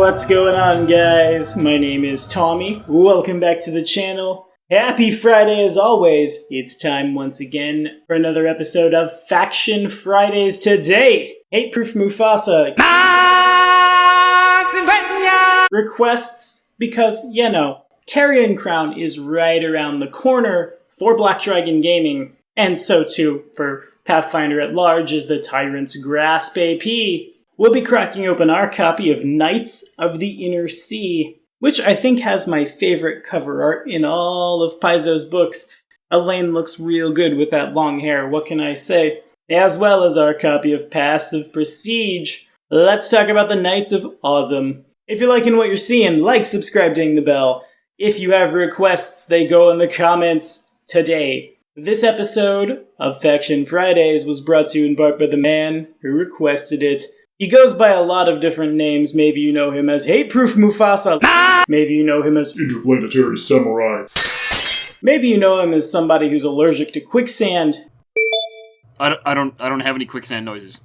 What's going on, guys? My name is Tommy. Welcome back to the channel. Happy Friday as always. It's time once again for another episode of Faction Fridays today. Hate-proof Mufasa requests because, Carrion Crown is right around the corner for Black Dragon Gaming, and so too for Pathfinder at large is the Tyrant's Grasp AP. We'll be cracking open our copy of Knights of the Inner Sea, which I think has my favorite cover art in all of Paizo's books. Elaine looks real good with that long hair, what can I say? As well as our copy of Passive Prestige. Let's talk about the Knights of Ozem. If you're liking what you're seeing, like, subscribe, ding the bell. If you have requests, they go in the comments today. This episode of Faction Fridays was brought to you in part by the man who requested it. He goes by a lot of different names. Maybe you know him as Hate-Proof Mufasa. Maybe you know him as Interplanetary Samurai. Maybe you know him as somebody who's allergic to quicksand. I don't have any quicksand noises.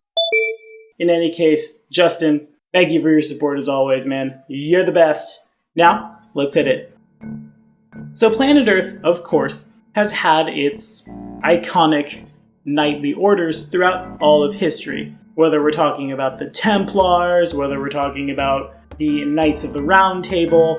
In any case, Justin, thank you for your support as always, man. You're the best. Now, let's hit it. So Planet Earth, of course, has had its iconic knightly orders throughout all of history. Whether we're talking about the Templars, whether we're talking about the Knights of the Round Table,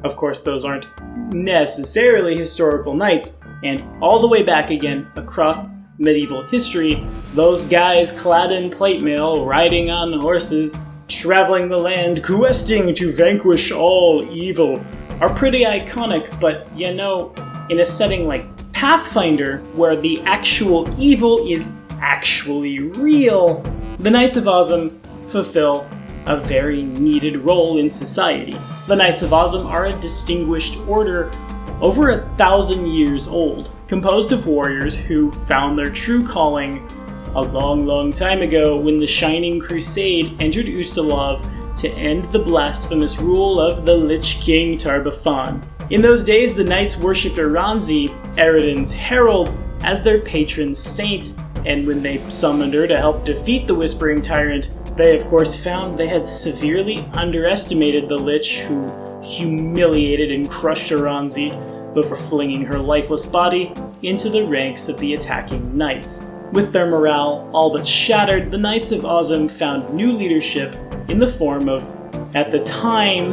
of course those aren't necessarily historical knights, and all the way back again across medieval history, those guys clad in plate mail, riding on horses, traveling the land, questing to vanquish all evil, are pretty iconic, but in a setting like Pathfinder, where the actual evil is actually real, the Knights of Ozem fulfill a very needed role in society. The Knights of Ozem are a distinguished order over 1,000 years old, composed of warriors who found their true calling a long time ago when the Shining Crusade entered Ustalav to end the blasphemous rule of the Lich King Tar-Baphon. In those days, the knights worshipped Aranzi, Eridan's herald, as their patron saint, and when they summoned her to help defeat the Whispering Tyrant, they of course found they had severely underestimated the Lich, who humiliated and crushed Aranzi before flinging her lifeless body into the ranks of the attacking knights. With their morale all but shattered, the Knights of Ozem found new leadership in the form of, at the time,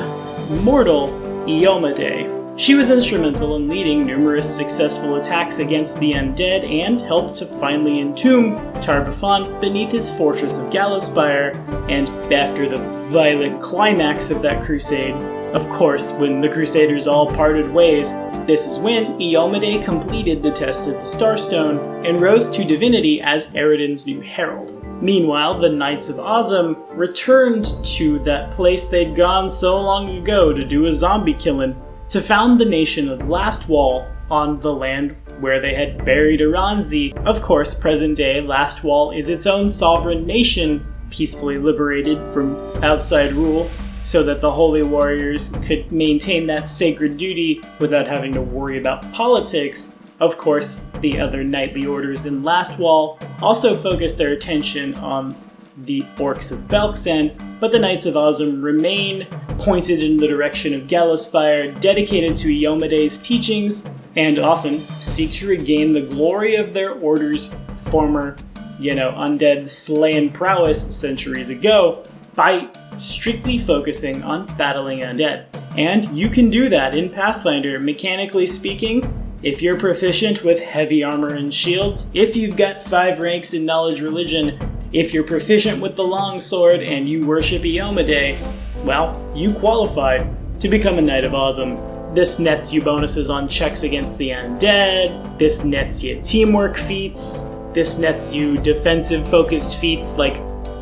mortal Iyomade. She was instrumental in leading numerous successful attacks against the undead and helped to finally entomb Tar-Baphon beneath his fortress of Gallowspire, and after the violent climax of that crusade, of course, when the Crusaders all parted ways, this is when Iyomade completed the test of the Starstone and rose to divinity as Eridan's new herald. Meanwhile, the Knights of Ozem returned to that place they'd gone so long ago to do a zombie killing, to found the nation of Lastwall on the land where they had buried Aranzi. Of course, present-day Lastwall is its own sovereign nation, peacefully liberated from outside rule, so that the Holy Warriors could maintain that sacred duty without having to worry about politics. Of course, the other knightly orders in Lastwall also focused their attention on the Orcs of Belkzen, but the Knights of Ozem remain pointed in the direction of Gallowspire, dedicated to Iyomade's teachings, and often seek to regain the glory of their order's former, undead slaying prowess centuries ago by strictly focusing on battling undead. And you can do that in Pathfinder, mechanically speaking. If you're proficient with heavy armor and shields, if you've got 5 ranks in knowledge religion, if you're proficient with the longsword and you worship Iyomade, well, you qualify to become a Knight of Ozem. This nets you bonuses on checks against the undead, this nets you teamwork feats, this nets you defensive focused feats like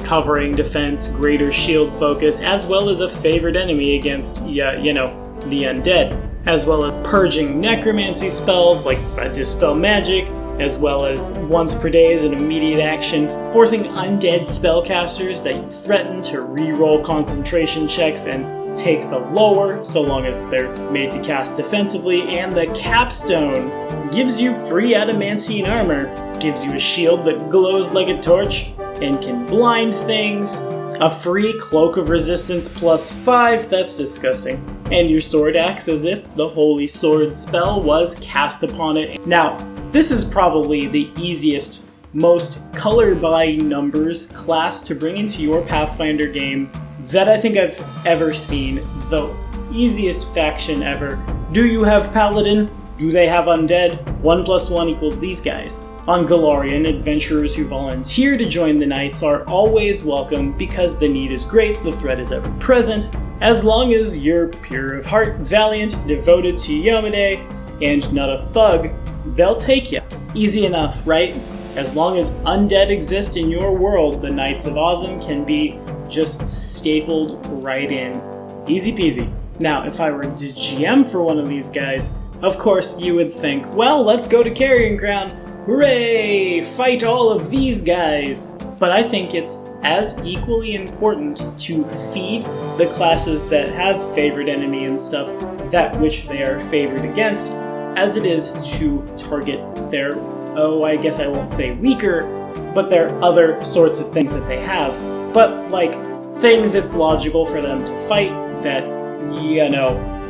covering defense, greater shield focus, as well as a favored enemy against, the undead, as well as purging necromancy spells like Dispel Magic, as well as once per day as an immediate action, forcing undead spellcasters that you threaten to re-roll concentration checks and take the lower, so long as they're made to cast defensively, and the capstone gives you free adamantine armor, gives you a shield that glows like a torch, and can blind things, A free Cloak of Resistance +5, that's disgusting. And your sword acts as if the Holy Sword spell was cast upon it. Now, this is probably the easiest, most color by numbers class to bring into your Pathfinder game that I think I've ever seen. The easiest faction ever. Do you have Paladin? Do they have Undead? 1 + 1 equals these guys. On Galarian, adventurers who volunteer to join the Knights are always welcome because the need is great, the threat is ever present. As long as you're pure of heart, valiant, devoted to Yamade, and not a thug, they'll take you. Easy enough, right? As long as undead exist in your world, the Knights of Ozem can be just stapled right in. Easy peasy. Now, if I were to GM for one of these guys, of course you would think, well, let's go to Carrion Crown. Hooray! Fight all of these guys! But I think it's as equally important to feed the classes that have favored enemy and stuff that which they are favored against, as it is to target their, I guess I won't say weaker, but their other sorts of things that they have. But, like, things it's logical for them to fight that,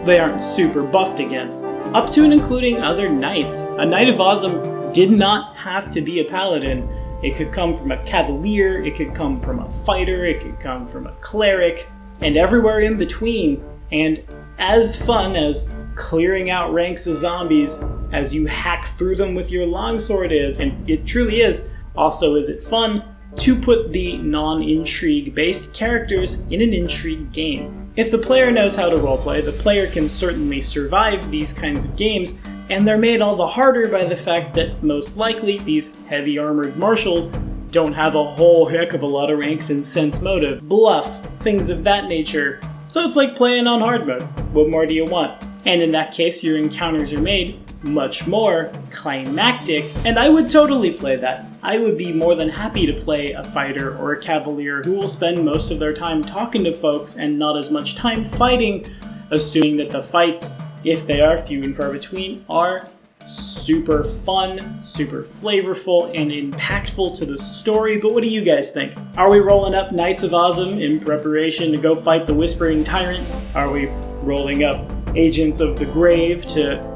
they aren't super buffed against. Up to and including other knights. A Knight of Ozem did not have to be a paladin. It could come from a cavalier, it could come from a fighter, it could come from a cleric, and everywhere in between. And as fun as clearing out ranks of zombies as you hack through them with your longsword is, and it truly is, also is it fun to put the non-intrigue based characters in an intrigue game. If the player knows how to roleplay, the player can certainly survive these kinds of games, and they're made all the harder by the fact that most likely these heavy armored marshals don't have a whole heck of a lot of ranks in sense motive, bluff, things of that nature. So it's like playing on hard mode. What more do you want? And in that case, your encounters are made much more climactic, and I would totally play that. I would be more than happy to play a fighter or a cavalier who will spend most of their time talking to folks and not as much time fighting, assuming that the fights, if they are few and far between, are super fun, super flavorful, and impactful to the story. But what do you guys think? Are we rolling up Knights of Ozem in preparation to go fight the Whispering Tyrant? Are we rolling up Agents of the Grave to,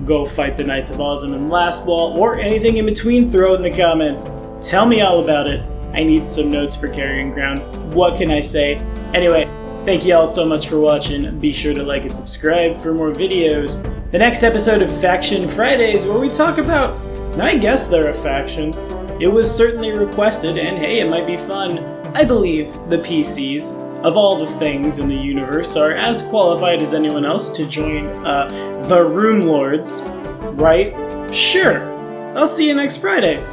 go fight the Knights of Ozem in Last Wall, or anything in between? Throw it in the comments. Tell me all about it. I need some notes for Carrion Crown. What can I say? Anyway, thank you all so much for watching. Be sure to like and subscribe for more videos. The next episode of Faction Fridays, where we talk about, I guess they're a faction. It was certainly requested, and hey, it might be fun. I believe the PCs, of all the things in the universe, are as qualified as anyone else to join the Room Lords, right? Sure. I'll see you next Friday.